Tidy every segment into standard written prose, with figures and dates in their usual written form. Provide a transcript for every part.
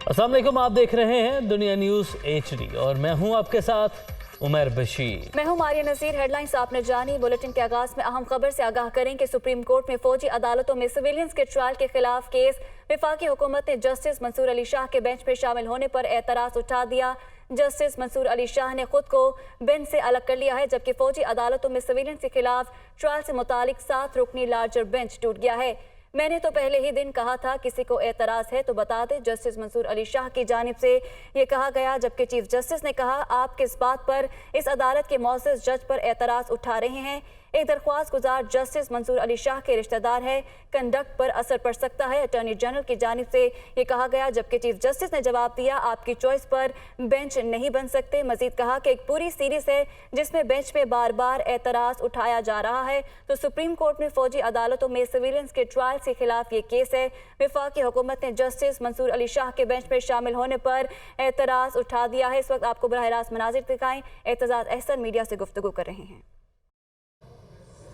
अस्सलाम वालेकुम, आप देख रहे हैं दुनिया न्यूज़ HD और मैं हूं आपके साथ उमर बशीर। मैं हूं मारिया नज़ीर। हेडलाइंस आपने जानी। बुलेटिन के आगाज में अहम खबर से आगाह करें कि सुप्रीम कोर्ट में फौजी अदालतों में सिविलियंस के ट्रायल के खिलाफ केस। वफाकी हुकूमत ने जस्टिस मंसूर अली शाह के बेंच में शामिल होने पर एतराज़ उठा दिया। जस्टिस मंसूर अली शाह ने खुद को बेंच से अलग कर लिया है, जबकि फौजी अदालतों में सिविलियंस के खिलाफ ट्रायल से मुतालिक 7 रुकनी लार्जर बेंच टूट गया है। मैंने तो पहले ही दिन कहा था, किसी को एतराज़ है तो बता दे। जस्टिस मंसूर अली शाह की जानिब से ये कहा गया, जबकि चीफ जस्टिस ने कहा, आप किस बात पर इस अदालत के मौजूद जज पर एतराज़ उठा रहे हैं। एक दरख्वास्त गुजार जस्टिस मंसूर अली शाह के रिश्तेदार है, कंडक्ट पर असर पड़ सकता है। अटॉर्नी जनरल की जानिब से ये कहा गया, जबकि चीफ जस्टिस ने जवाब दिया, आपकी चॉइस पर बेंच नहीं बन सकते। मजीद कहा कि एक पूरी सीरीज है जिसमें बेंच में बार बार एतराज़ उठाया जा रहा है। तो सुप्रीम कोर्ट में फौजी अदालतों में सिविलियंस के ट्रायल के खिलाफ ये केस है। वफाकी हुकूमत ने जस्टिस मंसूर अली शाह के बेंच में शामिल होने पर एतराज़ उठा दिया है। इस वक्त आपको बराह रास्त मनाजिर दिखाएं। एतजाज़ अहसन मीडिया से गुफ्तगू कर रहे हैं।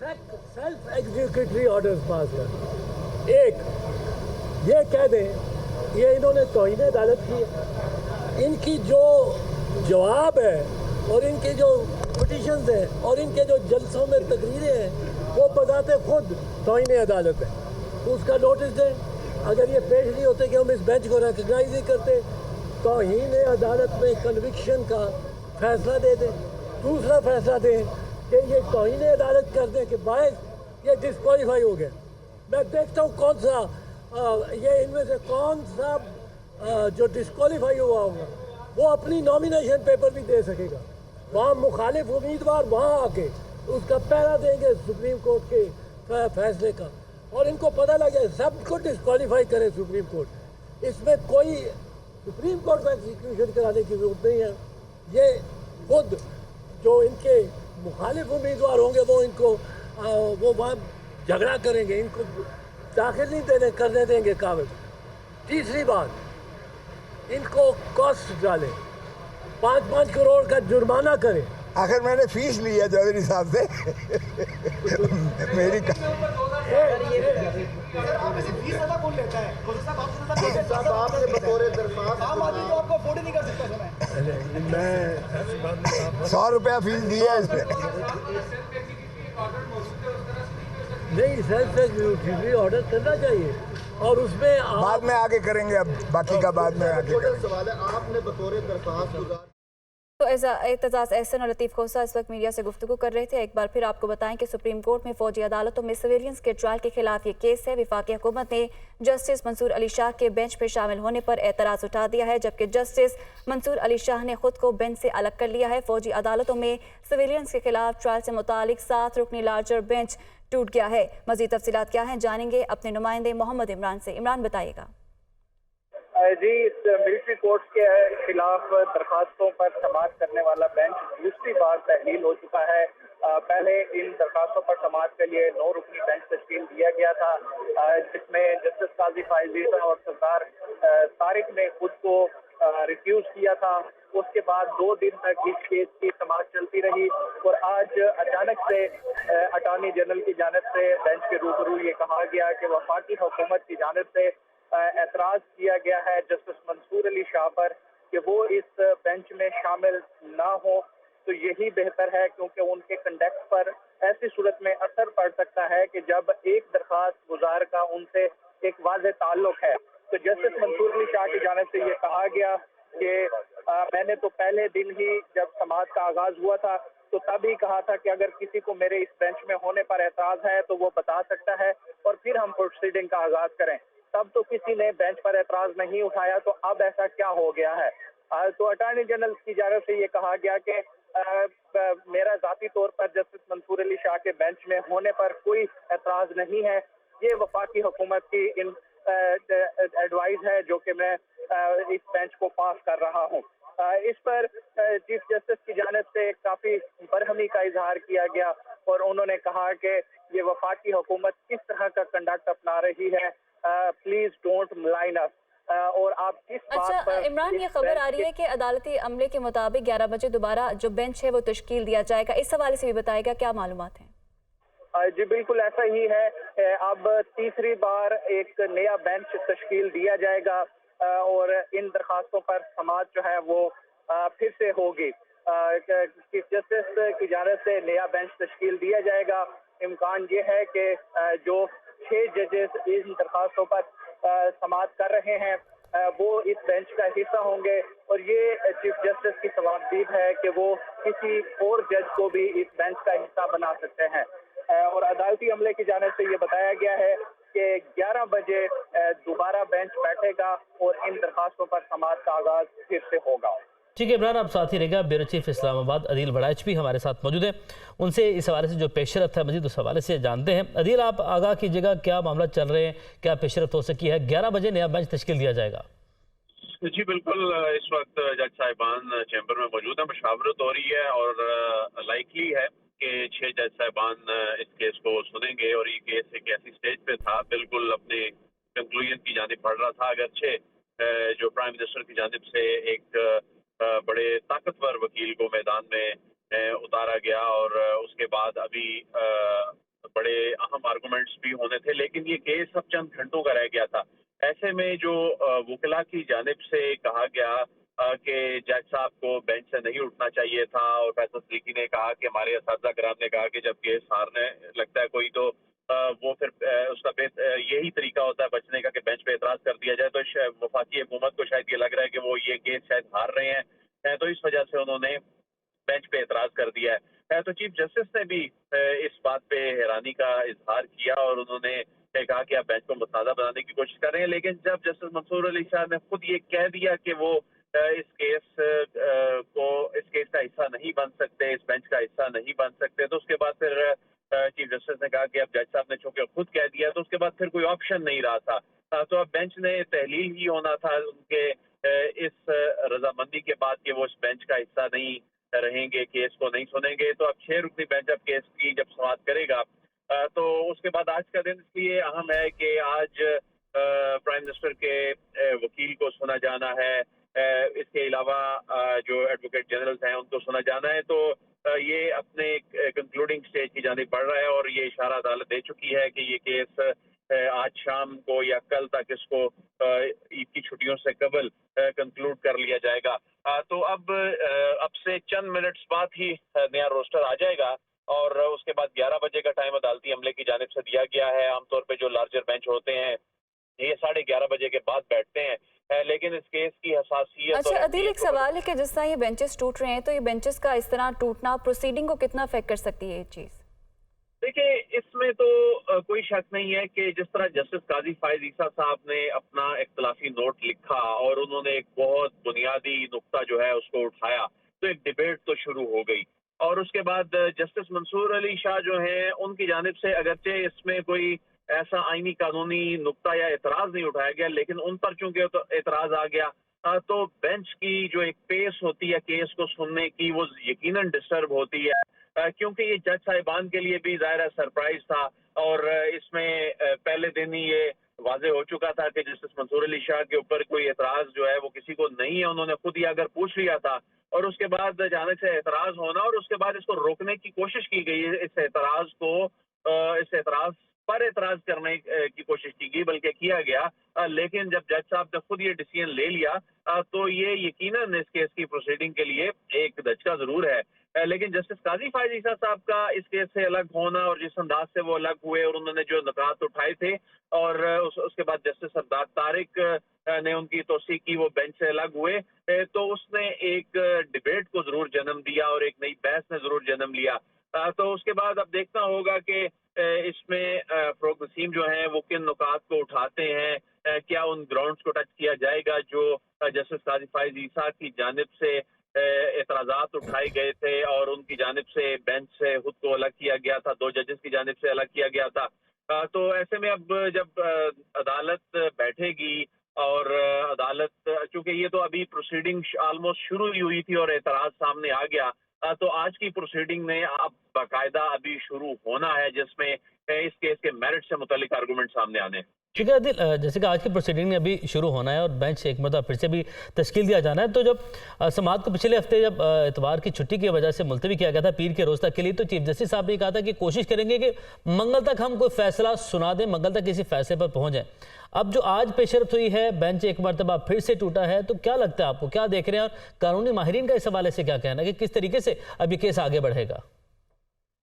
सेल्फ एग्जीक्यूटरी ऑर्डर्स पास कर, एक ये कह दें ये इन्होंने तौहीन अदालत की है, इनकी जो जवाब है और इनके जो पिटीशंस हैं और इनके जो जलसों में तकरीरें हैं वो बताते खुद तौहीन अदालत है, तो उसका नोटिस दें। अगर ये पेश नहीं होते कि हम इस बेंच को रिकग्नाइज नहीं करते, तौहीन अदालत में कन्विक्शन का फैसला दे दें। दूसरा फैसला दें कि ये तौहीन अदालत कर दें कि बायस ये डिस्क्वालीफाई हो गया। मैं देखता हूँ कौन सा ये इनमें से कौन सा जो डिस्क्वालीफाई हुआ होगा वो अपनी नॉमिनेशन पेपर भी दे सकेगा। वहाँ मुखालिफ उम्मीदवार वहाँ आके उसका पहरा देंगे सुप्रीम कोर्ट के फैसले का, और इनको पता लग जाए सबको डिस्क्वालीफाई करे सुप्रीम कोर्ट। इसमें कोई सुप्रीम कोर्ट में एग्जीक्यूशन कराने की जरूरत नहीं है। ये खुद जो इनके मुखालिफ उम्मीदवार होंगे वो इनको वो वहाँ झगड़ा करेंगे, इनको दाखिल नहीं करने देंगे कागज। तीसरी बात, इनको कॉस्ट डालें, 5-5 करोड़ का जुर्माना करें। आखिर मैंने फीस ली है चौधरी साहब से मेरी मैं 100 रुपया फीस दी है इसमें। नहीं, सेल्फ एग्जीक्यूटरी ऑर्डर करना चाहिए और उसमें बाद में आगे करेंगे, अब बाकी का बाद में आगे करेंगे। सवाल है, आपने बतौर दरख्वास्त गुजार तो एतजाज़ अहसन और लतीफ़ खोसा इस वक्त मीडिया से गुफ्तगू कर रहे थे। एक बार फिर आपको बताएं कि सुप्रीम कोर्ट में फौजी अदालतों में सिविलियंस के ट्रायल के खिलाफ ये केस है। वफाकी हुकूमत ने जस्टिस मंसूर अली शाह के बेंच पर शामिल होने पर एतराज़ उठा दिया है, जबकि जस्टिस मंसूर अली शाह ने खुद को बेंच से अलग कर लिया है। फौजी अदालतों में सिविलियंस के खिलाफ ट्रायल से मुतालिक 7 रुकनी लार्जर बेंच टूट गया है। मज़ीद तफसीलात क्या हैं जानेंगे अपने नुमाइंदे मोहम्मद इमरान से। इमरान बताइएगा। जी, इस मिलिट्री कोर्ट के खिलाफ दरखास्तों पर समाअत करने वाला बेंच दूसरी बार तहलील हो चुका है। पहले इन दरखास्तों पर समाअत के लिए 9 रुकनी बेंच तश्कील दिया गया था, जिसमें जस्टिस काजी फायजीज़ा और सरदार तारिक ने खुद को रिफ्यूज किया था। उसके बाद 2 दिन तक इस केस की समाअत चलती रही और आज अचानक से अटॉर्नी जनरल की जानिब से बेंच के रूबरू ये कहा गया कि वफाकी हुकूमत की जानिब से एतराज किया गया है जस्टिस मंसूर अली शाह पर कि वो इस बेंच में शामिल ना हो, तो यही बेहतर है, क्योंकि उनके कंडक्ट पर ऐसी सूरत में असर पड़ सकता है कि जब एक दरखास्त गुजार का उनसे एक वाज़ेह ताल्लुक है। तो जस्टिस मंसूर अली शाह की जानिब से ये कहा गया कि मैंने तो पहले दिन ही जब समाअत का आगाज हुआ था तो तब ही कहा था कि अगर किसी को मेरे इस बेंच में होने पर एतराज है तो वो बता सकता है और फिर हम प्रोसीडिंग का आगाज करें। तब तो किसी ने बेंच पर एतराज नहीं उठाया, तो अब ऐसा क्या हो गया है। तो अटॉर्नी जनरल की जानिब से ये कहा गया कि मेरा जाती तौर पर जस्टिस मंसूर अली शाह के बेंच में होने पर कोई एतराज नहीं है। ये वफाकी हुकूमत की इन एडवाइस है जो कि मैं इस बेंच को पास कर रहा हूँ। इस पर चीफ जस्टिस की जानिब से काफ़ी बरहमी का इजहार किया गया और उन्होंने कहा कि ये वफाकी हुकूमत किस तरह का कंडक्ट अपना रही है, प्लीज डोंट मलाइन अस, और आप किस बात पर। इमरान, ये खबर आ रही है कि अदालती अमले के मुताबिक 11 बजे दोबारा जो बेंच है वो तश्कील दिया जाएगा। इस हवाले से भी बताएगा, क्या मालूमात हैं? जी बिल्कुल ऐसा ही है। अब तीसरी बार एक नया बेंच तश्कील दिया जाएगा और इन दरखास्तों पर समाअत जो है वो फिर से होगी। चीफ जस्टिस की जानिब से नया बेंच तश्कील दिया जाएगा। इम्कान ये है कि जो 6 जजेस इन दरखास्तों पर समाअत कर रहे हैं वो इस बेंच का हिस्सा होंगे और ये चीफ जस्टिस की सवाबदीद है कि वो किसी और जज को भी इस बेंच का हिस्सा बना सकते हैं। और अदालती अमले की जानिब से ये बताया गया है कि 11 बजे दोबारा बेंच बैठेगा और इन दरखास्तों पर समाअत का आगाज फिर से होगा। ठीक है इमरान, आप साथ ही रहेगा। ब्यूरो चीफ इस्लामाबाद अदील बड़ाइच भी हमारे साथ मौजूद हैं, उनसे इस हवाले से जो पेशरफ्त है मजीद उस हवाले से जानते हैं। अदील, आप आगाह कीजिएगा, क्या मामला चल रहे हैं, क्या पेशरफ्त हो सकी है? 11 बजे नया बेंच तश्कील दिया जाएगा। जी बिल्कुल, इस वक्त जज साहिबान चैम्बर में मौजूद है, मशावरत हो रही है और लाइकली है कि 6 जज साहिबान इस केस को सुनेंगे और ये केस एक ऐसी स्टेज पे था, बिल्कुल अपने कंक्लूजन की जानिब बढ़ रहा था। अगरचे जो प्राइम मिनिस्टर की जानिब से एक बड़े ताकतवर वकील को मैदान में उतारा गया और उसके बाद अभी बड़े अहम आर्गूमेंट्स भी होने थे, लेकिन ये केस अब चंद घंटों का रह गया था। ऐसे में जो वकीला की जानिब से कहा गया कि जज साहब को बेंच से नहीं उठना चाहिए था और फैसल सिद्दीकी ने कहा कि हमारे असातिज़ा कराम ने कहा कि जब केस हारने लगता है कोई तो वो फिर उसका यही तरीका होता है बचने का कि बेंच पे एतराज कर दिया जाए। तो वफाकी हुकूमत को शायद ये लग रहा है कि वो ये केस शायद हार रहे हैं, तो इस वजह से उन्होंने बेंच पे एतराज कर दिया है। तो चीफ जस्टिस ने भी इस बात पे हैरानी का इजहार किया और उन्होंने कहा कि आप बेंच को मुतनाज़ा बनाने की कोशिश कर रहे हैं, लेकिन जब जस्टिस मंसूर अली शाह ने खुद ये कह दिया कि वो इस केस का हिस्सा नहीं बन सकते, इस बेंच का हिस्सा नहीं बन सकते, तो उसके बाद फिर चीफ जस्टिस ने कहा कि अब जज साहब ने चूंकि खुद कह दिया तो उसके बाद फिर कोई ऑप्शन नहीं रहा था। तो अब बेंच ने तहलील ही होना था उनके इस रजामंदी के बाद कि वो इस बेंच का हिस्सा नहीं रहेंगे, केस को नहीं सुनेंगे। तो अब 6 रुकनी बेंच अब केस की जब समाअत करेगा तो उसके बाद आज का दिन इसलिए अहम है कि आज प्राइम मिनिस्टर के वकील को सुना जाना है, इसके अलावा जो एडवोकेट जनरल्स हैं उनको सुना जाना है। तो ये अपने कंक्लूडिंग स्टेज की जानिब बढ़ रहा है और ये इशारा अदालत दे चुकी है कि ये केस आज शाम को या कल तक इसको ईद की छुट्टियों से कबल कंक्लूड कर लिया जाएगा। तो अब से चंद मिनट्स बाद ही नया रोस्टर आ जाएगा और उसके बाद 11 बजे का टाइम अदालती अमले की जानिब से दिया गया है। आमतौर पे जो लार्जर बेंच होते हैं ये 11:30 बजे के बाद बैठते हैं, लेकिन इस केस की हसासियत। अच्छा अदील, एक सवाल है कि जिस तरह ये बेंचेस टूट रहे हैं तो ये बेंचेस का इस तरह टूटना प्रोसीडिंग को कितना अफेक्ट कर सकती है ये चीज़? देखिए, इसमें तो कोई शक नहीं है कि जिस तरह जस्टिस काजी फायज ईसा साहब ने अपना इख्तलाफी नोट लिखा और उन्होंने एक बहुत बुनियादी नुक्ता जो है उसको उठाया तो एक डिबेट तो शुरू हो गई और उसके बाद जस्टिस मंसूर अली शाह जो हैं उनकी जानिब से अगरचे इसमें कोई ऐसा आईनी कानूनी नुक्ता या एतराज नहीं उठाया गया, लेकिन उन पर चूंकि तो एतराज आ गया तो बेंच की जो एक पेस होती है केस को सुनने की वो यकीनन डिस्टर्ब होती है, क्योंकि ये जज साहिबान के लिए भी ज़ाहिर सरप्राइज था और इसमें पहले दिन ही ये वाजे हो चुका था कि जस्टिस मंसूर अली शाह के ऊपर कोई एतराज जो है वो किसी को नहीं है। उन्होंने खुद ही अगर पूछ लिया था और उसके बाद जाने से एतराज होना और उसके बाद इसको रोकने की कोशिश की गई, इस एतराज पर एतराज करने की कोशिश की गई बल्कि किया गया, लेकिन जब जज साहब ने खुद ये डिसीजन ले लिया तो ये यकीनन इस केस की प्रोसीडिंग के लिए एक धचका जरूर है। लेकिन जस्टिस काजी फायज ईसा साहब का इस केस से अलग होना और जिस अंदाज से वो अलग हुए और उन्होंने जो नुकात उठाए थे और उसके बाद जस्टिस सरदार तारिक ने उनकी तोसी की, वो बेंच से अलग हुए, तो उसने एक डिबेट को जरूर जन्म दिया और एक नई बहस ने जरूर जन्म लिया। तो उसके बाद अब देखना होगा कि इसमें फरोग नसीम जो हैं वो किन नुकात को उठाते हैं, क्या उन ग्राउंड्स को टच किया जाएगा जो जस्टिस काजी फायज ईसा की जानिब से एतराजात उठाए गए थे और उनकी जानिब से बेंच से खुद को अलग किया गया था, 2 जजेस की जानिब से अलग किया गया था। तो ऐसे में अब जब अदालत बैठेगी और अदालत, चूंकि ये तो अभी प्रोसीडिंग ऑलमोस्ट शुरू ही हुई थी और एतराज सामने आ गया, तो आज की प्रोसीडिंग में अब बाकायदा अभी शुरू होना है जिसमें इस केस के मेरिट से मुतालिक आर्गूमेंट सामने आने। ठीक है आदिल, जैसे कि आज की प्रोसीडिंग में अभी शुरू होना है और बेंच एक मतलब फिर से भी तश्कील दिया जाना है, तो जब समाअत को पिछले हफ्ते जब इतवार की छुट्टी की वजह से मुलतवी किया गया था पीर के रोज तक के लिए, तो चीफ जस्टिस साहब ने कहा था कि कोशिश करेंगे कि मंगल तक हम कोई फैसला सुना दें, मंगल तक किसी फैसले पर पहुंच जाएं। अब जो आज पेशरफ हुई है, बेंच एक मरतबा फिर से टूटा है, तो क्या लगता है आपको, क्या देख रहे हैं और कानूनी माहिरीन का इस हवाले से क्या कहना है कि किस तरीके से अब ये केस आगे बढ़ेगा?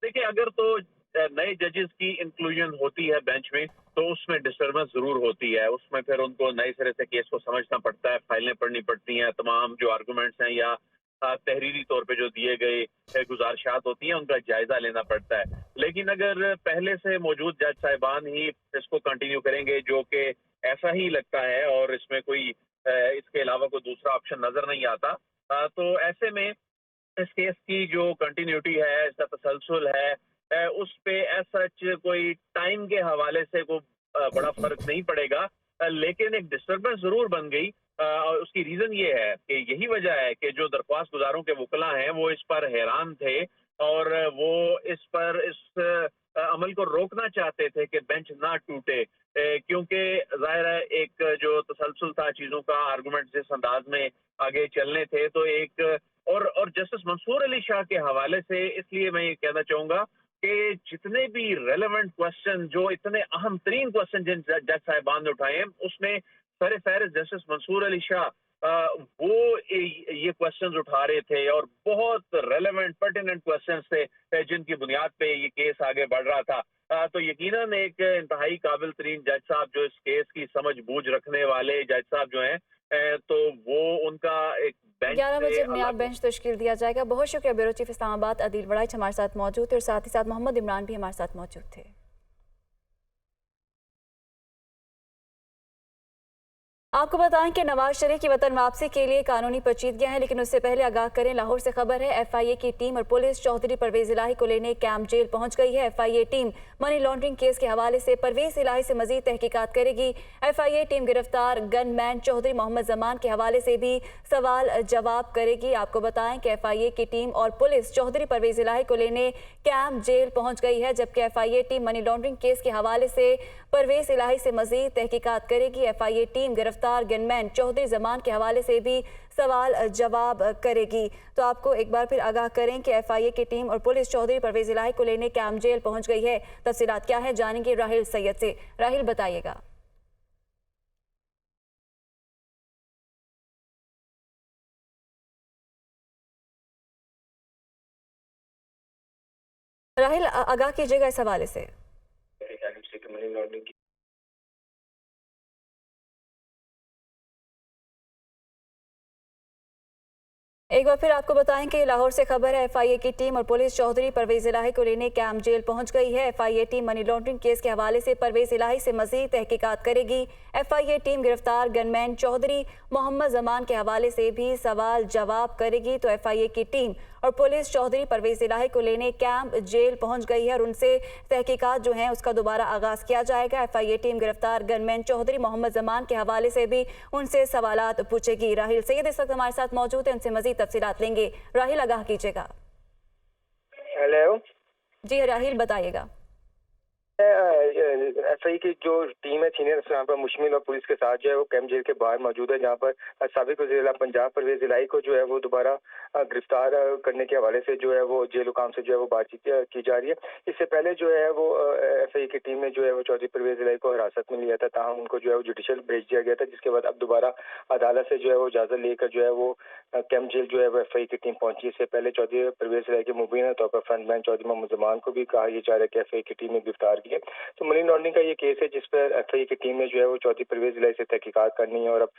देखिए, अगर तो नए जजेस की इंक्लूजन होती है बेंच में तो उसमें डिस्टर्बेंस जरूर होती है, उसमें फिर उनको नए सिरे से केस को समझना पड़ता है, फाइलें पढ़नी पड़ती हैं, तमाम जो आर्गूमेंट्स हैं या तहरीरी तौर पे जो दिए गए गुजारिशात होती हैं उनका जायजा लेना पड़ता है। लेकिन अगर पहले से मौजूद जज साहिबान ही इसको कंटिन्यू करेंगे, जो कि ऐसा ही लगता है और इसमें कोई इसके अलावा कोई दूसरा ऑप्शन नजर नहीं आता, तो ऐसे में इस केस की जो कंटिन्यूटी है, इसका तसलसल है, उस पे सच कोई टाइम के हवाले से कोई बड़ा फर्क नहीं पड़ेगा, लेकिन एक डिस्टर्बेंस जरूर बन गई। और उसकी रीजन ये है कि यही वजह है कि जो दरख्वास्त गुजारों के वकला हैं वो इस पर हैरान थे और वो इस अमल को रोकना चाहते थे कि बेंच ना टूटे, क्योंकि जाहिर है एक जो तसलसल था चीजों का, आर्गूमेंट जिस अंदाज में आगे चलने थे, तो एक और जस्टिस मंसूर अली शाह के हवाले से इसलिए मैं ये कहना चाहूंगा कि जितने भी रेलेवेंट क्वेश्चन, जो इतने अहम तरीन क्वेश्चन जिन जज साहिबान ने उठाए हैं, उसमें सर फहरिस्त जस्टिस मंसूर अली शाह वो ये क्वेश्चंस उठा रहे थे और बहुत रेलेवेंट पर्टिनेंट क्वेश्चंस थे जिनकी बुनियाद पे ये केस आगे बढ़ रहा था। तो यकीनन एक इंतहाई काबिल तरीन जज साहब, जो इस केस की समझ बूझ रखने वाले जज साहब जो हैं, तो वो उनका एक बेंच 11 बजे बुनियाद बेंच तश्कील दिया जाएगा। बहुत शुक्रिया ब्यूरो चीफ इस्लामाबाद अदील वड़ाइच हमारे साथ मौजूद थे और साथ ही साथ मोहम्मद इमरान भी हमारे साथ मौजूद थे। आपको बताएं कि नवाज शरीफ की वतन वापसी के लिए कानूनी पेचीदगियां हैं, लेकिन उससे पहले आगाह करें, लाहौर से खबर है FIA की टीम और पुलिस चौधरी परवेज इलाही को लेने कैंप जेल पहुंच गई है। FIA team money laundering case के हवाले से परवेज इलाही से मजीद तहकीकात करेगी। FIA टीम गिरफ्तार गनमैन चौधरी मोहम्मद जमान के हवाले से भी सवाल जवाब करेगी। आपको बताएं कि FIA की टीम और पुलिस चौधरी परवेज इलाही को लेने कैंप जेल पहुंच गई है, जबकि FIA team money laundering case के हवाले से परवेज इलाही से मजीद तहकीकात करेगी। FIA टीम गिरफ्तार गनमैन चौधरी जमान के हवाले से भी सवाल जवाब करेगी। तो आपको एक बार फिर आगाह करें कि FIA की टीम और पुलिस चौधरी परवेज इलाही को लेने कैंप जेल पहुंच गई है। तफसीलात क्या है जानेंगे राहिल सैयद से। राहिल बताइएगा। राहिल आगाह कीजिएगा इस हवाले से। एक बार फिर आपको बताएं कि लाहौर से खबर है, FIA की टीम और पुलिस चौधरी परवेज इलाही को लेने कैंप जेल पहुंच गई है। FIA team money laundering case के हवाले से परवेज इलाही से मजीद तहकीकात करेगी। FIA टीम गिरफ्तार गनमैन चौधरी मोहम्मद जमान के हवाले से भी सवाल जवाब करेगी। तो FIA की टीम और पुलिस चौधरी परवेज इलाही को लेने कैंप जेल पहुंच गई है और उनसे तहकीकात जो है उसका दोबारा आगाज किया जाएगा। FIA टीम गिरफ्तार गनमैन चौधरी मोहम्मद जमान के हवाले से भी उनसे सवालात पूछेगी। राहिल सैयद इस वक्त हमारे साथ मौजूद है, उनसे मजीद तफसीलात लेंगे। राहिल आगाह कीजिएगा। हेलो जी राहिल बताइएगा। FIA की जो टीम है सीनियर अफसरान पर मुश्तमिल और पुलिस के साथ जो है वो कैंप जेल के बाहर मौजूद है, जहाँ पर साबिक वज़ीर पंजाब परवेज इलाही को जो है वो दोबारा गिरफ्तार करने के हवाले से जो है वो जेल हुकाम से जो है वो बातचीत की जा रही है। इससे पहले जो है वो FIA की टीम ने जो है वो चौधरी परवेज इलाही को हिरासत में लिया था, ताहम उनको जो है वो जुडिशल भेज दिया गया था, जिसके बाद अब दोबारा अदालत से जो है वो इजाज़त लेकर जो है वो कैंप जेल जो है वो FIA की टीम पहुंची। इससे पहले चौधरी परवेज इलाही के मुबीना तौर पर फ्रंटमैन चौधरी मोहम्मद जमान को भी कहा यह जा रहा है कि FIA की टीम ने गिरफ्तार किया। तो मनी लॉन्ड्रिंग का ये केस है जिस पर FIA की टीम ने जो है वो चौधरी परवेज इलाही से तहकीकात करनी है और अब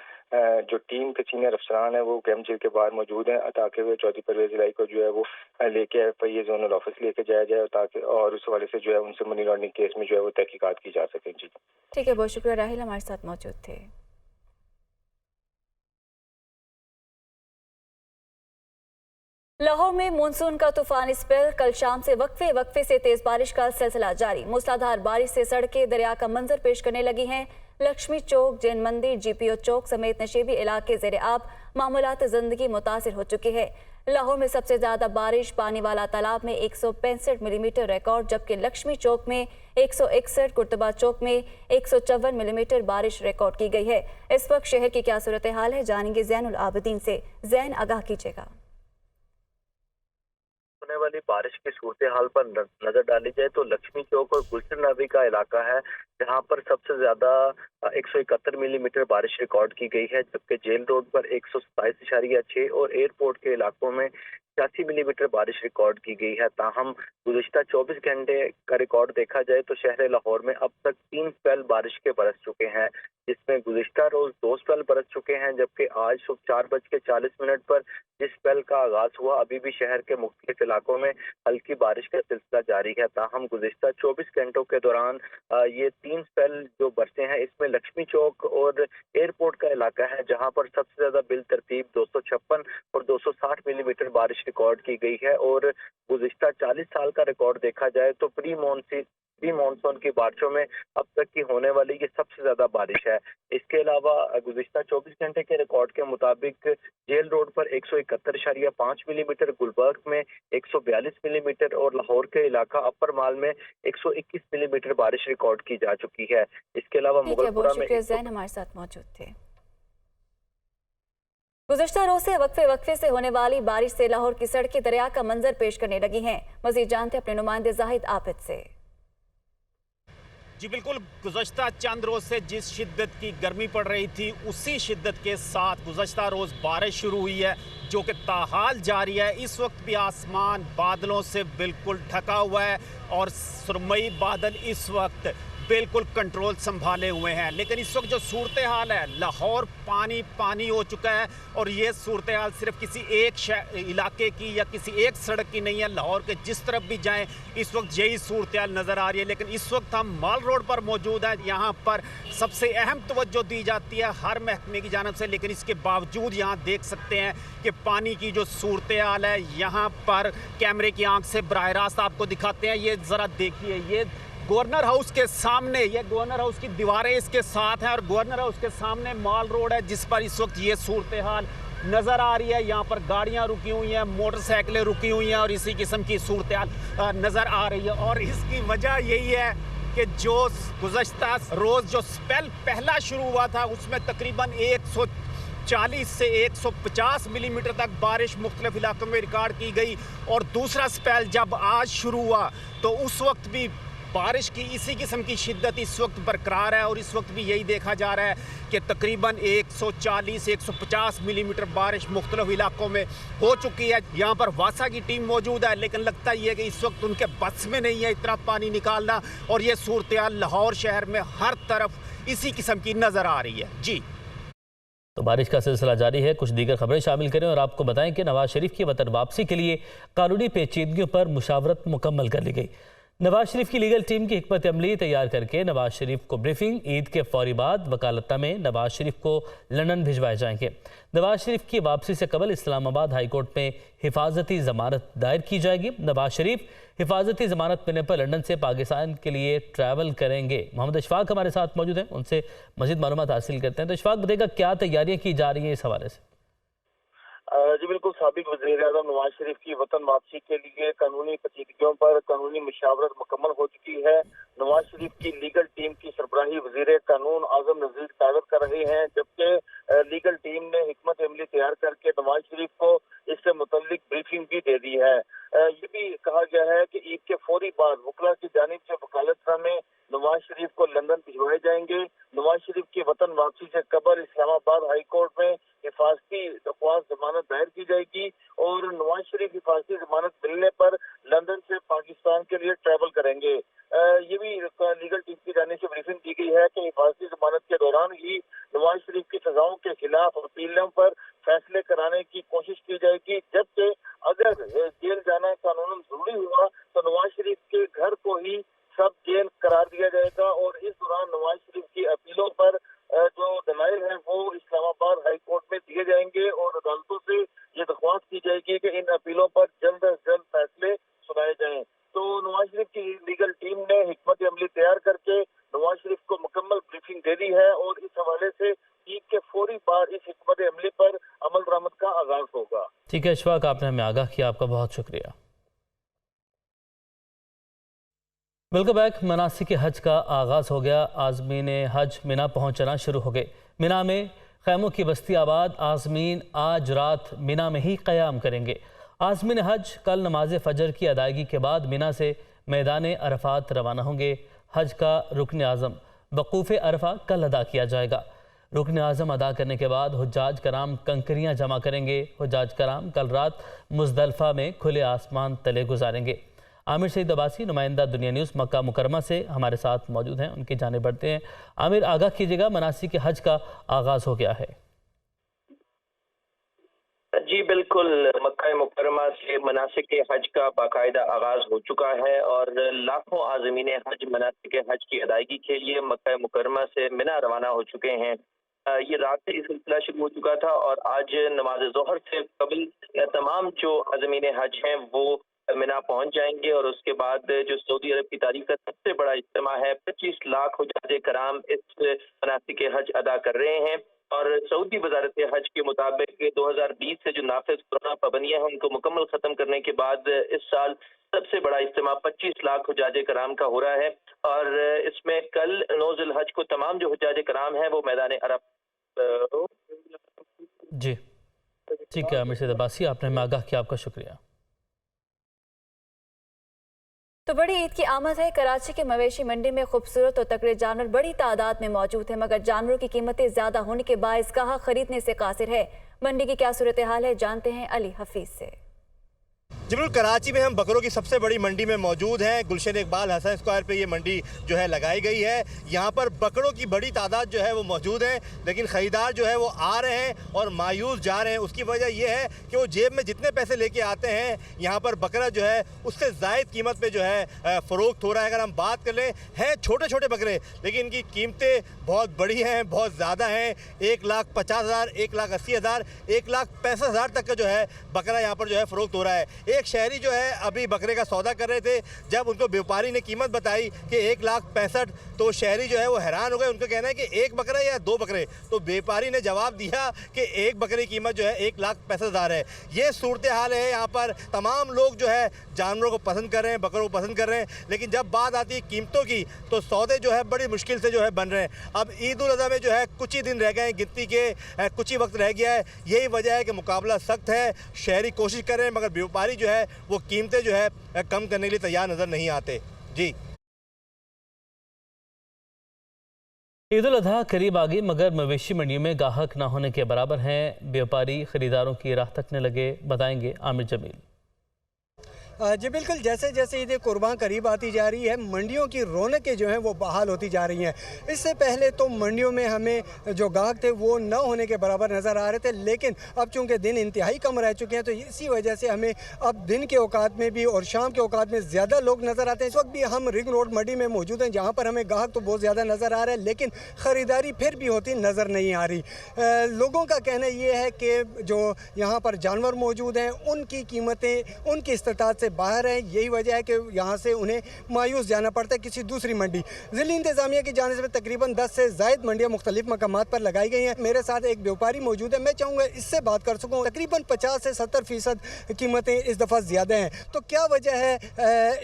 जो टीम के सीनियर अफसरान है वो कैंप जेल के बाहर मौजूद हैं ताकि वो चौधरी परवेज इलाही को जो है वो लेके FIA जोनल ऑफिस लेके जाया जाए ताकि और उस हवाले से जो है उनसे मनी लॉन्ड्रिंग केस में जो है वो तहकीकात की जा सके। जी ठीक है, बहुत शुक्रिया राहिल हमारे साथ मौजूद थे। लाहौर में मानसून का तूफानी स्पेल, कल शाम से वक्फे से तेज बारिश का सिलसिला जारी। मूसलाधार बारिश से सड़कें दरिया का मंजर पेश करने लगी हैं। लक्ष्मी चौक, जैन मंदिर, GPO चौक समेत नशेबी इलाके जेर आब, मामूलात जिंदगी मुतासिर हो चुकी है। लाहौर में सबसे ज्यादा बारिश पानी वाला तालाब में 165 मिलीमीटर रिकॉर्ड, जबकि लक्ष्मी चौक में 161, कुर्तबा चौक में 154 मिलीमीटर बारिश रिकॉर्ड की गई है। इस वक्त शहर की क्या सूरत हाल है, जानेंगे ज़ैनुल आबिदीन से। ज़ैन, आगाह कीजिएगा। होने वाली बारिश की सूरत हाल पर नजर डाली जाए तो लक्ष्मी चौक और गुलशन नबी का इलाका है, जहां पर सबसे ज्यादा 171 मिलीमीटर बारिश रिकॉर्ड की गई है, जबकि जेल रोड पर 127.6 और एयरपोर्ट के इलाकों में 86 मिलीमीटर बारिश रिकॉर्ड की गई है। ताहम गुज़िश्ता 24 घंटे का रिकॉर्ड देखा जाए तो शहर लाहौर में अब तक 3 स्पेल बारिश के बरस चुके हैं, जिसमें गुज़िश्ता रोज 2 स्पेल बरस चुके हैं, जबकि आज सुबह 4:40 पर जिस स्पेल का आगाज हुआ अभी भी शहर के मुख्तलिफ इलाकों में हल्की बारिश का सिलसिला जारी है। ताहम गुज़िश्ता 24 घंटों के दौरान ये 3 स्पेल जो बरसे हैं, इसमें लक्ष्मी चौक और एयरपोर्ट का इलाका है, जहां पर सबसे ज्यादा बिल तरतीब 256 और 260 मिलीमीटर बारिश रिकॉर्ड की गई है। और गुज़िश्ता 40 साल का रिकॉर्ड देखा जाए तो प्री मानसून की बारिशों में अब तक की होने वाली ये सबसे ज्यादा बारिश है। इसके अलावा गुज़िश्ता 24 घंटे के रिकॉर्ड के मुताबिक जेल रोड पर 171.5 मिलीमीटर, गुलबर्ग में 142 मिलीमीटर और लाहौर के इलाका अपर माल में 121 मिलीमीटर बारिश रिकॉर्ड की जा चुकी है। इसके अलावा मुगलपुरा में हमारे साथ मौजूद थे। गुज़श्ता रोज से वक्फे से होने वाली बारिश से लाहौर की सड़कें दरिया का मंजर पेश करने लगी हैं। मजीद जानते अपने नुमाइंदे जाहिद आबिद से। जी बिल्कुल, गुज़श्ता चंद रोज से जिस शिद्दत की गर्मी पड़ रही थी उसी शिद्दत के साथ गुज़श्ता रोज बारिश शुरू हुई है, जो कि ताहाल जारी है। इस वक्त भी आसमान बादलों से बिल्कुल ढका हुआ है और सुरमई बादल इस वक्त बिल्कुल कंट्रोल संभाले हुए हैं। लेकिन इस वक्त जो सूरत हाल है, लाहौर पानी पानी हो चुका है और ये सूरत हाल सिर्फ किसी एक इलाके की या किसी एक सड़क की नहीं है। लाहौर के जिस तरफ भी जाएं इस वक्त यही सूरत हाल नज़र आ रही है। लेकिन इस वक्त हम माल रोड पर मौजूद हैं, यहाँ पर सबसे अहम तवज्जो दी जाती है हर महकमे की जानब से, लेकिन इसके बावजूद यहाँ देख सकते हैं कि पानी की जो सूरत हाल है, यहाँ पर कैमरे की आंख से बराह रास्त आपको दिखाते हैं। ये ज़रा देखिए, ये गवर्नर हाउस के सामने, ये गवर्नर हाउस की दीवारें इसके साथ हैं और गवर्नर हाउस के सामने माल रोड है, जिस पर इस वक्त ये सूरत हाल नज़र आ रही है। यहाँ पर गाड़ियाँ रुकी हुई हैं, मोटरसाइकिलें रुकी हुई हैं और इसी किस्म की सूरत हाल नज़र आ रही है। और इसकी वजह यही है कि जो गुज़श्ता रोज़ जो स्पेल पहला शुरू हुआ था उसमें तकरीबन 140 से 150 मिलीमीटर तक बारिश मुख्तलिफ इलाकों में रिकॉर्ड की गई और दूसरा स्पेल जब आज शुरू हुआ तो उस वक्त भी बारिश की इसी किस्म की शिद्दत इस वक्त बरकरार है। और इस वक्त भी यही देखा जा रहा है कि तकरीबन 140-150 मिलीमीटर बारिश मुख्तलिफ इलाकों में हो चुकी है। यहाँ पर वासा की टीम मौजूद है, लेकिन लगता ही है कि इस वक्त उनके बस में नहीं है इतना पानी निकालना। और ये सूरत हाल लाहौर शहर में हर तरफ इसी किस्म की नज़र आ रही है। जी, तो बारिश का सिलसिला जारी है। कुछ दीगर खबरें शामिल करें और आपको बताएं कि नवाज शरीफ की वतन वापसी के लिए कानूनी पेचीदगियों पर मुशावरत मुकम्मल कर ली गई। नवाज शरीफ की लीगल टीम की हिकमत अमली तैयार करके नवाज शरीफ को ब्रीफिंग, ईद के फौरी बाद वकालतनामे में नवाज शरीफ को लंदन भिजवाए जाएंगे। नवाज शरीफ की वापसी से कबल इस्लामाबाद हाईकोर्ट में हिफाजती जमानत दायर की जाएगी। नवाज शरीफ हिफाजती जमानत मिलने पर लंदन से पाकिस्तान के लिए ट्रैवल करेंगे। मोहम्मद इशफाक हमारे साथ मौजूद हैं, उनसे मजीद मालूमात हासिल करते हैं। तो इशफाक, बताइएगा क्या तैयारियाँ की जा रही हैं इस हवाले से? जी बिल्कुल, साबिक वज़ीर-ए-आज़म नवाज शरीफ की वतन वापसी के लिए कानूनी पेचीदगियों पर कानूनी मुशावरत मुकम्मल हो चुकी है। नवाज शरीफ की लीगल टीम की सरबराही वज़ीर कानून आज़म नज़ीर कागज कर रहे हैं, जबकि लीगल टीम ने हिकमत अमली तैयार करके नवाज शरीफ को इससे मुतल्लिक ब्रीफिंग भी दे दी है। ये भी कहा गया है कि ईद के फौरी बाद वकला की जानिब से वकालतनामे नवाज शरीफ को लंदन भिजवाए जाएंगे। नवाज शरीफ की वतन वापसी से कबल इस्लामाबाद हाई कोर्ट में हिफाजती दरख्वास्त जमानत दायर की जाएगी और नवाज शरीफ हिफाजती जमानत मिलने पर लंदन से पाकिस्तान के लिए ट्रैवल करेंगे। ये भी लीगल टीम की जानिब से ब्रीफिंग दी गई है कि हिफाजती जमानत के दौरान ही नवाज शरीफ की सजाओं के खिलाफ अपीलों पर फैसले कराने की कोशिश की जाएगी, जबकि अगर जेल जाना कानूनन जरूरी हुआ तो नवाज शरीफ के घर को ही सब जेल करार दिया जाएगा। और इस दौरान नवाज शरीफ की अपीलों पर जो दलाइल है वो इस्लामाबाद हाई कोर्ट में दिए जाएंगे और अदालतों से ये दरख्वास्त की जाएगी कि इन अपीलों पर जल्द अज जल्द फैसले सुनाए जाएं। तो नवाज शरीफ की लीगल टीम ने हिकमत अमली तैयार करके नवाज शरीफ को मुकम्मल ब्रीफिंग दे दी है इस हिकमत अमली पर अमल दरामद का आगाज होगा। ठीक है अशफाक, आपने हमें आगाह किया, आपका बहुत शुक्रिया। Welcome back. मनासिक हज का आगाज़ हो गया। आज़मीन हज मिना पहुंचना शुरू हो गए। मिना में खैमों की बस्ती आबाद आज़मीन आज रात मिना में ही क़याम करेंगे। आज़मीन हज कल नमाज फ़जर की अदायगी के बाद मिना से मैदान अरफात रवाना होंगे। हज का रुकन आज़म वक़ूफ़ अरफा कल अदा किया जाएगा। रुकन आज़म अदा करने के बाद हुज्जाज कराम कंकरियाँ जमा करेंगे। हुज्जाज कराम कल रात मुज़दलिफ़ा में खुले आसमान तले गुजारेंगे। आमिर सईद अब्बासी, नुमाइंदा दुनिया न्यूज़ मक्का मुकरमा से हमारे साथ मौजूद हैं, उनकी जाने बढ़ते हैं। आमिर, आगाह कीजिएगा, मनासिक हज का आगाज़ हो गया है। जी बिल्कुल, मक्का मुकरमा से मनासिक हज का बाकायदा आगाज हो चुका है और लाखों आज़मीन हज मनासिक हज की अदायगी के लिए मक्का मुकरमा से मिना रवाना हो चुके हैं। ये रात से सिलसिला शुरू हो चुका था और आज नमाज ज़ोहर से कबल तमाम जो आज़मीन हज हैं वो मिना पहुंच जाएंगे और उसके बाद जो सऊदी अरब की तारीख का सबसे बड़ा इज्तिमा है, 25 लाख हुज्जाज कराम इस मनासिक हज अदा कर रहे हैं। और सऊदी वजारत हज के मुताबिक 2020 से जो नाफिज कोरोना पाबंदियां हैं उनको मुकम्मल खत्म करने के बाद इस साल सबसे बड़ा इज्तिमा 25 लाख हुज्जाज कराम का हो रहा है और इसमें कल 9 ज़िलहज को तमाम जो हुज्जाज कराम हैं वो मैदान अरब। जी ठीक है आमिर सईद अब्बासी, आपने हमें आगाह किया, आपका शुक्रिया। तो बड़ी ईद की आमद है। कराची के मवेशी मंडी में खूबसूरत और तगड़े जानवर बड़ी तादाद में मौजूद हैं, मगर जानवरों की कीमतें ज्यादा होने के बायस कहा खरीदने से कासिर है। मंडी की क्या सूरत हाल है, जानते हैं अली हफीज से। जी बिल्कुल, कराची में हम बकरों की सबसे बड़ी मंडी में मौजूद हैं। गुलशन इकबाल हसन स्क्वायर पे ये मंडी जो है लगाई गई है। यहाँ पर बकरों की बड़ी तादाद जो है वो मौजूद है, लेकिन ख़रीदार जो है वो आ रहे हैं और मायूस जा रहे हैं। उसकी वजह ये है कि वो जेब में जितने पैसे लेके आते हैं यहाँ पर बकरा जो है उससे ज़ायद कीमत पे जो है फ़रोख्त हो रहा है। अगर हम बात कर लें, हैं छोटे छोटे बकरे, लेकिन इनकी कीमतें बहुत बड़ी हैं, बहुत ज़्यादा हैं। 1,50,000, 1,80,000, 1,65,000 तक का जो है बकरा यहाँ पर जो है फ़रोख्त हो रहा है। एक शहरी जो है अभी बकरे का सौदा कर रहे थे, जब उनको व्यापारी ने कीमत बताई कि 1,65,000, तो शहरी जो है वो हैरान हो गए। उनका कहना है कि एक बकरा या दो बकरे, तो व्यापारी ने जवाब दिया कि एक बकरे की कीमत जो है 1,65,000 है। ये सूरत हाल है। यहाँ पर तमाम लोग जो है जानवरों को पसंद कर रहे हैं, बकरों को पसंद कर रहे हैं, लेकिन जब बात आती है कीमतों की तो सौदे जो है बड़ी मुश्किल से जो है बन रहे हैं। अब ईद उल अज़हा में जो है कुछ ही दिन रह गए हैं, गिनती के कुछ ही वक्त रह गया है। यही वजह है कि मुकाबला सख्त है। शहरी कोशिश कर रहे हैं, मगर व्यापारी जो है वो कीमतें जो है कम करने के लिए तैयार नजर नहीं आते। जी, ईद उल अज़हा करीब आ गई, मगर मवेशी मंडियों में गाहक ना होने के बराबर हैं। व्यापारी खरीदारों की राह तकने लगे, बताएंगे आमिर जमील। जी बिल्कुल, जैसे जैसे ईद कुर्बान करीब आती जा रही है, मंडियों की रौनकें जो हैं वो बहाल होती जा रही हैं। इससे पहले तो मंडियों में हमें जो गाहक थे वो न होने के बराबर नज़र आ रहे थे, लेकिन अब चूँकि दिन इंतहाई कम रह चुके हैं तो इसी वजह से हमें अब दिन के औकात में भी और शाम के औकात में ज़्यादा लोग नज़र आते हैं। इस वक्त भी हम रिंग रोड मंडी में मौजूद हैं, जहाँ पर हमें गाहक तो बहुत ज़्यादा नज़र आ रहा है, लेकिन ख़रीदारी फिर भी होती नज़र नहीं आ रही। लोगों का कहना ये है कि जो यहाँ पर जानवर मौजूद हैं उनकी कीमतें उनकी इस्तात बाहर है। यही वजह है कि यहाँ से उन्हें मायूस जाना पड़ता है किसी दूसरी मंडी। ज़िला इंतज़ामिया की जानिब से तकरीबन 10 से ज़ायद मंडियाँ मुख्तलिफ मकामात पर लगाई गई हैं। मेरे साथ एक व्यापारी मौजूद है, मैं चाहूँगा इससे बात कर सकूँ। तकरीबन 50 से 70% कीमतें इस दफ़ा ज़्यादा हैं, तो क्या वजह है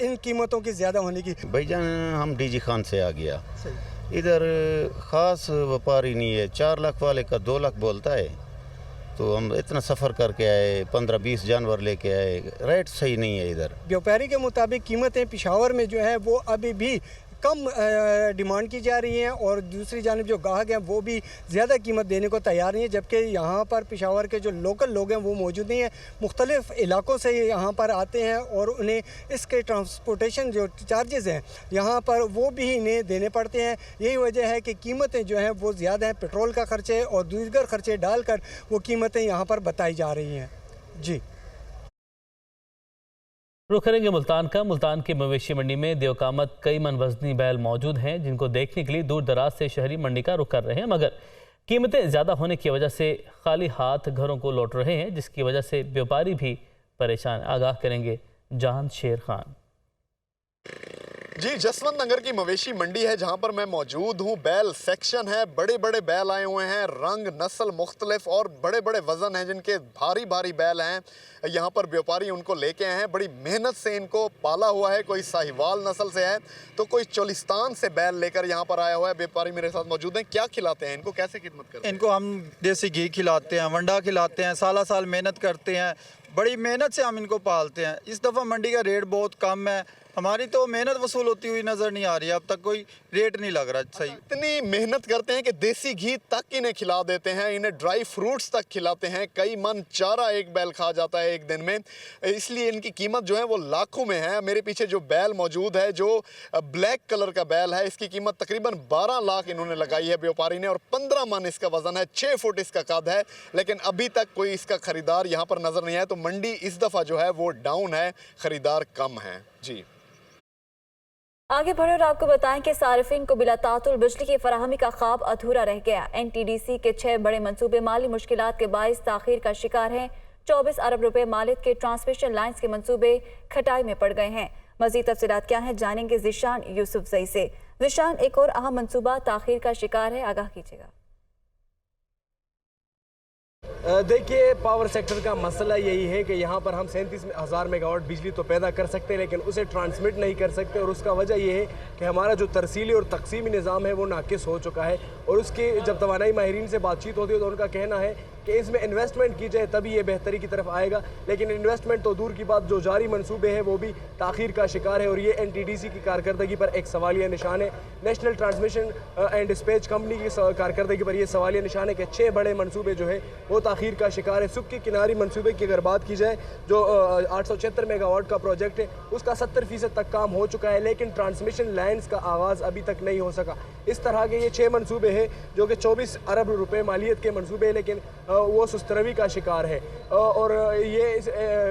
इन कीमतों की ज़्यादा होने की? भाईजान, हम डीजी खान से आ गया, इधर ख़ास व्यापारी नहीं है। 4 लाख वाले का 2 लाख बोलता है, तो हम इतना सफ़र करके आए, 15-20 जानवर लेके आए, रेट सही नहीं है इधर। व्यापारी के मुताबिक कीमतें पेशावर में जो है वो अभी भी कम डिमांड की जा रही हैं और दूसरी जानिब जो गाहक हैं वो भी ज़्यादा कीमत देने को तैयार नहीं है, जबकि यहाँ पर पेशावर के जो लोकल लोग हैं वो मौजूद नहीं हैं। मुख्तलिफ़ इलाकों से यहाँ पर आते हैं और उन्हें इसके ट्रांसपोर्टेशन जो चार्जेज़ हैं यहाँ पर वो भी इन्हें देने पड़ते हैं। यही वजह है कि कीमतें जो हैं वो ज़्यादा हैं। पेट्रोल का ख़र्चे और दीगर ख़र्चे डालकर वो कीमतें यहाँ पर बताई जा रही हैं। जी, रुख करेंगे मुल्तान का। मुल्तान के मवेशी मंडी में देवकामत कई मन वजनी बैल मौजूद हैं, जिनको देखने के लिए दूर दराज से शहरी मंडी का रुख कर रहे हैं, मगर कीमतें ज़्यादा होने की वजह से खाली हाथ घरों को लौट रहे हैं, जिसकी वजह से व्यापारी भी परेशान। आगाह करेंगे जान शेर खान। जी, जसवंत नगर की मवेशी मंडी है जहां पर मैं मौजूद हूं। बैल सेक्शन है, बड़े बड़े बैल आए हुए हैं, रंग नस्ल मुख्तलिफ और बड़े बड़े वज़न हैं जिनके भारी भारी बैल हैं। यहाँ पर व्यापारी उनको लेके आए हैं, बड़ी मेहनत से इनको पाला हुआ है। कोई साहिवाल नस्ल से है तो कोई चोलिस्तान से बैल लेकर यहाँ पर आया हुआ है। व्यापारी मेरे साथ मौजूद हैं। क्या खिलाते हैं इनको, कैसे खिदमत करते हैं? इनको हम देसी घी खिलाते हैं, वंडा खिलाते हैं, साला साल मेहनत करते हैं, बड़ी मेहनत से हम इनको पालते हैं। इस दफ़ा मंडी का रेट बहुत कम है, हमारी तो मेहनत वसूल होती हुई नज़र नहीं आ रही है। अब तक कोई रेट नहीं लग रहा सही। इतनी मेहनत करते हैं कि देसी घी तक इन्हें खिला देते हैं, इन्हें ड्राई फ्रूट्स तक खिलाते हैं। कई मन चारा एक बैल खा जाता है एक दिन में, इसलिए इनकी कीमत जो है वो लाखों में है। मेरे पीछे जो बैल मौजूद है, जो ब्लैक कलर का बैल है, इसकी कीमत तकरीबन 12 लाख इन्होंने लगाई है व्यापारी ने, और 15 मन इसका वजन है, 6 फुट इसका कद है। लेकिन अभी तक कोई इसका खरीदार यहाँ पर नजर नहीं आया। तो मंडी इस दफ़ा जो है वो डाउन है, खरीदार कम है। जी आगे बढ़े और आपको बताएं कि सार्फिन को बिला तातुल बिजली की फराहमी का ख्वाब अधूरा रह गया। NTDC के 6 बड़े मंसूबे माली मुश्किलात के बाइस ताखीर का शिकार हैं। 24 अरब रुपए मालिक के ट्रांसमिशन लाइन्स के मंसूबे खटाई में पड़ गए हैं। मजीद तफसीलात क्या हैं जानेंगे ज़िशान यूसुफजई से। ज़िशान, एक और अहम मंसूबा ताखीर का शिकार है, आगाह कीजिएगा। देखिए, पावर सेक्टर का मसला यही है कि यहाँ पर हम 37,000 मेगावाट बिजली तो पैदा कर सकते हैं, लेकिन उसे ट्रांसमिट नहीं कर सकते। और उसका वजह यह है कि हमारा जो तरसीली और तकसीमी निज़ाम है वो नाकिस हो चुका है। और उसकी जब तवानाई माहिरीन से बातचीत होती है तो उनका कहना है कि इसमें इन्वेस्टमेंट की जाए तभी ये बेहतरी की तरफ आएगा। लेकिन इन्वेस्टमेंट तो दूर की बात, जो जारी मनसूबे हैं वो भी ताख़ीर का शिकार है। और ये NTDC की कारकर्दगी पर एक सवालिया निशान है। National transmission and dispatch company की कारकर्दगी पर यह सवालिया निशान है कि 6 बड़े मनसूबे जो है वो ताख़ीर का शिकार है। सुख की किनारी मनसूबे की अगर बात की जाए, जो 876 मेगावाट का प्रोजेक्ट है, उसका 70% तक काम हो चुका है, लेकिन ट्रांसमिशन लाइन्स का आगाज़ अभी तक नहीं हो सका। इस तरह के ये 6 मनसूबे हैं जो कि 24 अरब रुपए मालियत के मनसूबे हैं, लेकिन वो सुस्तरवी का शिकार है। और ये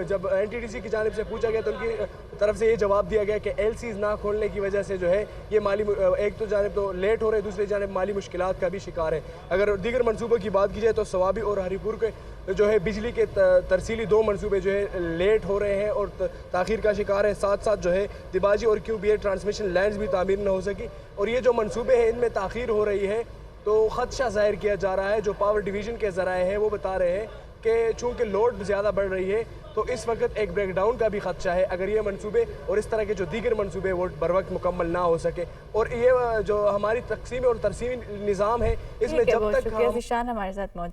जब NTDC की जानिब से पूछा गया तो उनकी तरफ से ये जवाब दिया गया कि LCs ना खोलने की वजह से जो है ये माली, एक तो जानिब तो लेट हो रहे, दूसरी जानिब माली मुश्किलात का भी शिकार है। अगर दीगर मनसूबों की बात की जाए तो सवाबी और हरीपुर के जो है बिजली के तरसीली 2 मनसूबे जो है लेट हो रहे हैं और ताख़ीर का शिकार है। साथ साथ जो है दिबाजी और QBA ट्रांसमिशन लाइन्स भी तामीर न हो सकी। और ये जो मनसूबे हैं इनमें ताख़ीर हो रही है तो ख़दशा ज़ाहिर किया जा रहा है। जो पावर डिवीज़न के ज़राए हैं वो बता रहे हैं कि चूँकि लोड ज़्यादा बढ़ रही है तो इस वक्त एक ब्रेकडाउन का भी खदशा है अगर ये मनसूबे और इस तरह के जो दीगर मनसूबे वो बर वक्त मुकम्मल ना हो सके। और ये जो हमारी तकसीमी और तरसीमी निज़ाम है इसमें जब तक हमारे साथ